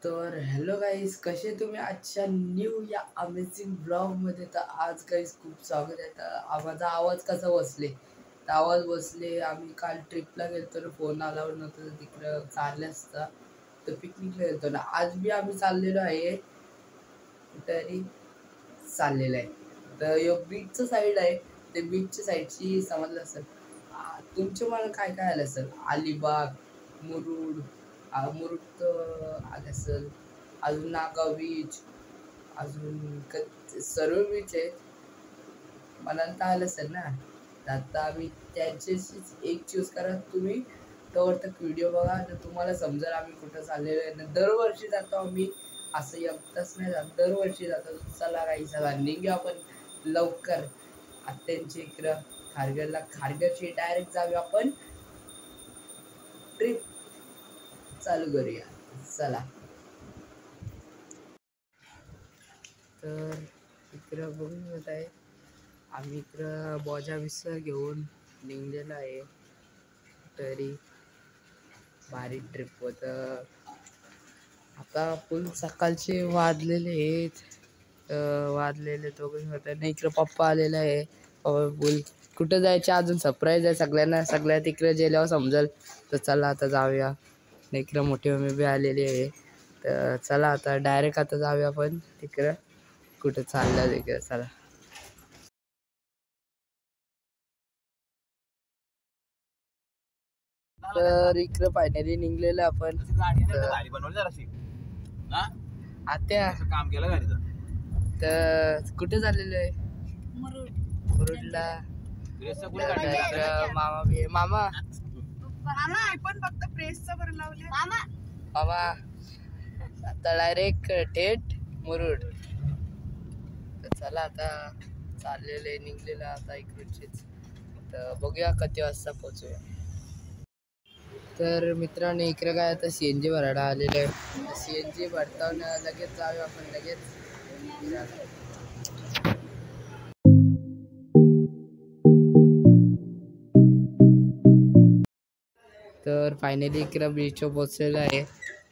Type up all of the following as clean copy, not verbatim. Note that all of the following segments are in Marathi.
तर हॅलो गाईज, कसे तुम्ही आजच्या न्यू या अमेझिंग ब्लॉगमध्ये. तर आज गाईज खूप स्वागत आहे. तर माझा आवाज कसा बसले तर आवाज बसले. आम्ही काल ट्रिपला गेलो तर फोन अलाउड नव्हतं, तर तिकडं चालले असता तर पिकनिकला गेलो ना. आज बी आम्ही चाललेलो आहे, कुठेतरी चाललेलं आहे. तर यो बीचचं साईड आहे, ते बीचच्या साईडची समजलं असेल. तुमच्या मला काय काय आलं असेल, अलिबाग, मुरुड, मुरुड तर आलं असेल, अजून नागाव बीच, अजून सर्व बीच आहेत मला तर आलं असेल ना. तर आता आम्ही त्यांच्याशीच एक चूज करा तुम्ही. तर व्हिडिओ बघा तर तुम्हाला समजेल आम्ही कुठं चाललेलो आहे. दरवर्षी जातो आम्ही, असं एकदाच नाही जात, दरवर्षी जातो. चला काही चला निघूया आपण लवकर आत्यांच्या इकडं खारघरला. खारघरची डायरेक्ट जाऊया आपण, ट्रिप चालू करूया. चला. तर इकडं बघून येत आहे आम्ही, इकडं बोजा विसर घेऊन निघलेलो आहे. तरी भारी ट्रिप होतं. आता फुल सकाळचे वाजलेले तो बघून होतं नाही. इकडं पप्पा आलेला आहे. पप्पा बोल कुठं जायचे, अजून सरप्राईज आहे सगळ्या तिकडे गेल्यावर समजेल. तर चला आता जाऊया. इकडं मोठी मम्मी बी आलेली आहे. तर चला आता डायरेक्ट आता जाऊया आपण तिकडं, कुठं चाललं तिकडं. चला. तर इकडं फायनली निघलेलं आपण. आत्या काम केलं गाडीचं. तर कुठे चाललेलं आहे? मुरुडला. मामा पण फक्त प्रेसचं बरं लावले मामा आता डायरेक्ट थेट मुरुड. तर चला आता चाललेले निघलेलं आता इकडचेच. तर बघूया किती वाजता पोहोचूया. तर मित्रांनो इकडे काय आता CNG भरायला आलेलं आहे. CNG भरताना लगेच जाऊया आपण लगेच. तर फायनली इकडं बीचवर पोहोचलेलं आहे.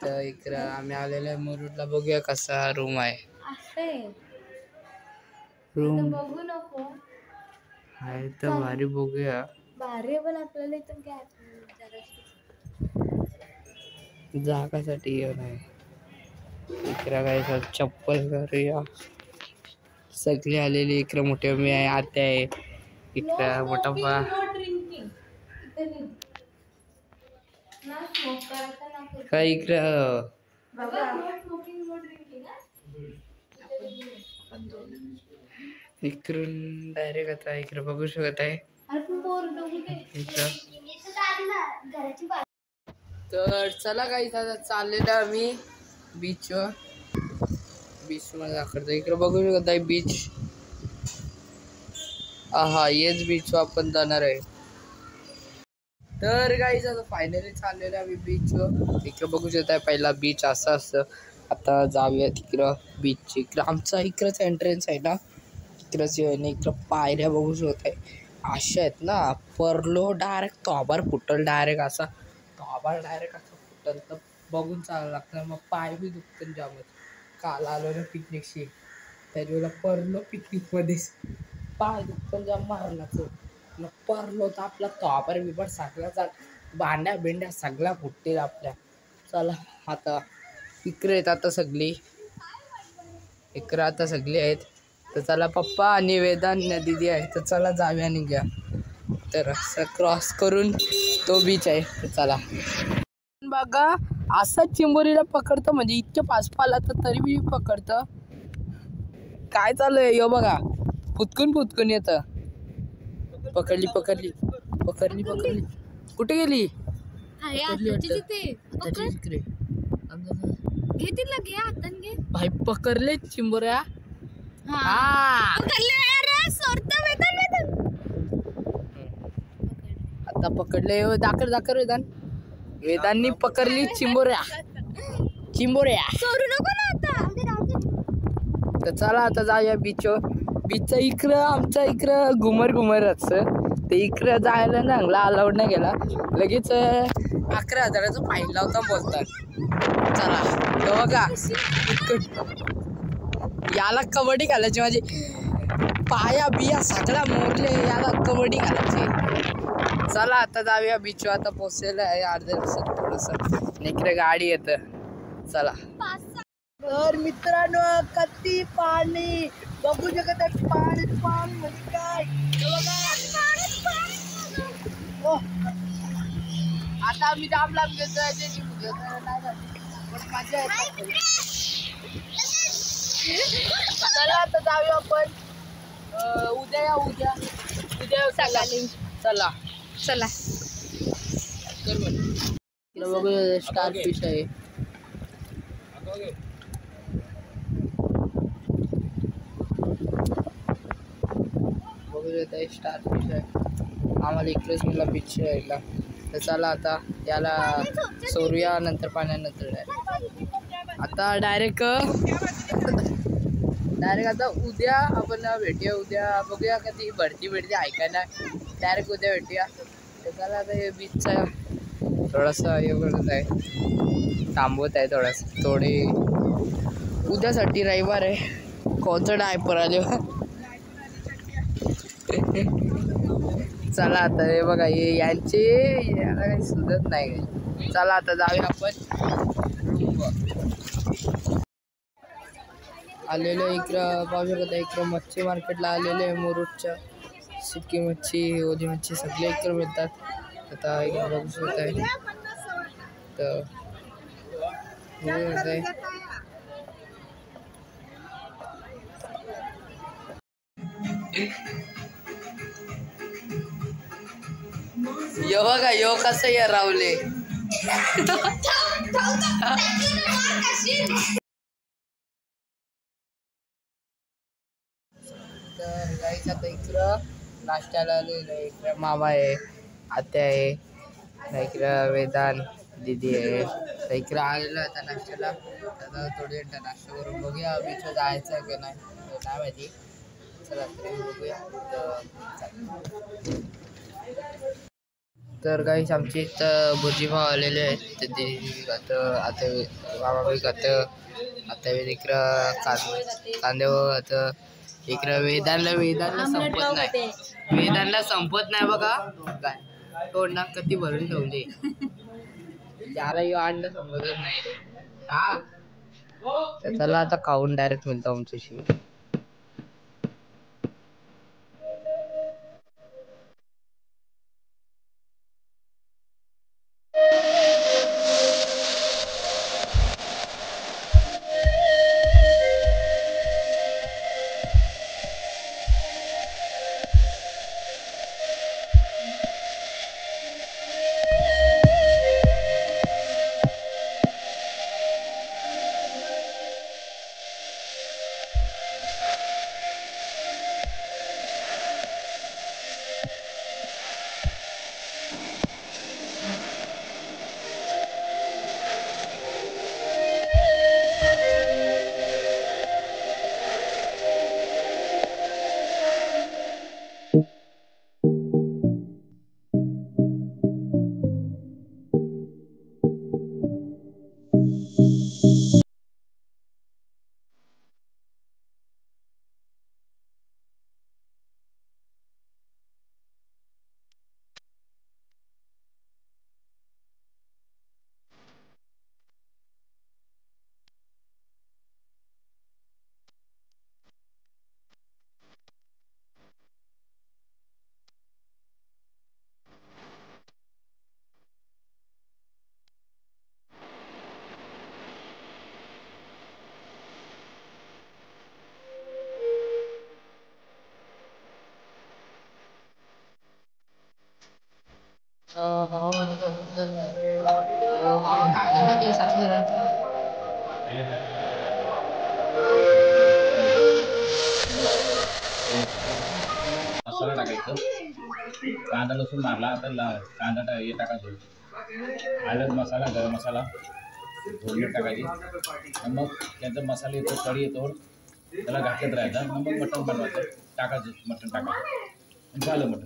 तर इकडं आम्ही आलेलो आहे मुरुडला. बघूया कसा रूम आहे. रूम बघू नको आहे तर भारी. बघूया भारी, पण आपल्याला इथून काय जागासाठी येऊन आहे. इकडं काय चप्पल करूया. सगळी आलेली. इकडं मोठे मी आहे, आत्या आहे, इकडं मोठा काय इकडं इकडून डायरेक्ट आता इकडे बघू शकत आहे. तर चला काही आता चाललेलं आम्ही बीचवर मध्ये दाखवतो. इकडे बघू शकत आहे बीच. हा हेच बीचवर आपण जाणार आहे. तर गाईज आता फायनली चाललेलं आम्ही बीचवर. इकडे बघू शकत आहे पहिला बीच असं असतं. आता जाऊया तिकडं बीच. इकडं आमचा इकडंच एंट्रन्स आहे ना, इकडंच इकडं पायऱ्या बघू शकत आहे अशा आहेत ना. परलो डायरेक्ट तोबार फुटल, डायरेक्ट असा तोबार डायरेक्ट असं फुटल. तर बघून चालावं लागतं. मग पाय बी दुखतं जामच. काल आलो ना पिकनिकशी, त्याच्या वेळेला परलो पिकनिकमध्येच पाय दुखतं जाम मारलाचं. मग परलो तर आपला तोबार बिबार सगळ्या भांड्या बिंड्या सगळ्या फुटतील आपल्या. चला आता इकडे आहेत आता सगळी, इकडे आता सगळी आहेत. तर चला पप्पा आणि वेदांत दिदी आहे. तर चला जाऊया निघूया. तर असं क्रॉस करून तो बीच आहे. तर चला बघा असं चिंबोरीला पकडतं, म्हणजे इतके पासपाला तर तरी बी पकडतं. काय चालू आहे यो बघा, फुतकून येतं. पकडली कुठे गेली? भाई पकडले चिंबोऱ्या. आता पकडले दाखर वेदांनी पकडली चिंबोऱ्या. सोडू नको ना आता. तर चला आता जाऊया बीचवर. बीचचं इकडं आमच्या इकडं घुमरच. ते इकडं जायला चांगला अलाउड नाही गेला. लगेच 11,000चं फाईन लावता बोलतात. चला बघा याला कबड्डी घालायची माझी पाया बिया सगळ्या मोरले याला कबड्डी घालायची. चला आता जाऊया बीचवर. आता पोहोचलेलं आहे अर्ध्या दिवसात थोडस इकडे गाडी येत. चला तर मित्रांनो किती पाणी बघू शकत आहे. पाणी पाणी म्हणजे काय आता आम्ही जाम लांब घेतोय पण मजा येते. चला आता जाऊया आपण उद्या सकाळी. चला चला बघू स्टार फिश आहे. बघू स्टार फिश आहे. आम्हाला इकडेच मला बीच यायला. तर चला आता याला सोडूया नंतर पाण्यानंतर आता डायरेक्ट आता उद्या आपण भेटूया. उद्या बघूया कधी भरती ऐकायला डायरेक्ट उद्या भेटूया. तर चला आता हे बीचचा थोडासा हे करत आहे थांबवत आहे थोडे उद्यासाठी. रविवार आहे कोणतं डायपर आले. चला आता हे बघा हे यांचे याला काही सुचत नाही. चला आता जाऊया आपण आलेलो इकडं पाहू शकता. इकडं मच्छी मार्केटला आलेले आहे. मुरुडच्या सुकी मच्छी ओली मच्छी सगळे इकडे मिळतात. आता इकडे बघू शकत आहे तर यो बघा यो कसं या रावले. तर गाईच आता इकडं नाश्त्याला आलेलं आहे. इकडं मामा आहे आत्या आहे इकडं वेदांत दीदी आहे. तर इकडं आलेलं आता नाश्त्याला. आता थोडे नाश्ता करून बघूया बीचवर जायचं आहे का नाही माहिती. चला तरी बघूया. तर काहीच आमची इथं भुजीभाव आलेले आहेत. तर ते आता मामा बी आता इकडं कांदे आता इकडं वेदांना संपत नाही बघा. तोंडा कधी भरून ठेवले त्याला अंड संपतच नाही. हा चला आता खाऊन डायरेक्ट मिळतो आमच्याशी. मसाला टाकायचं. कांदा लसूण मारला तर कांदा हे टाकायचं. हळद मसाला गरम मसाला फोडणी टाकायची. मग त्याचा मसाला येतो कढी येतो त्याला घातलं राहायचं. मग मटण बनवायचं टाकायचं. मटण टाकायचं झालं मटण.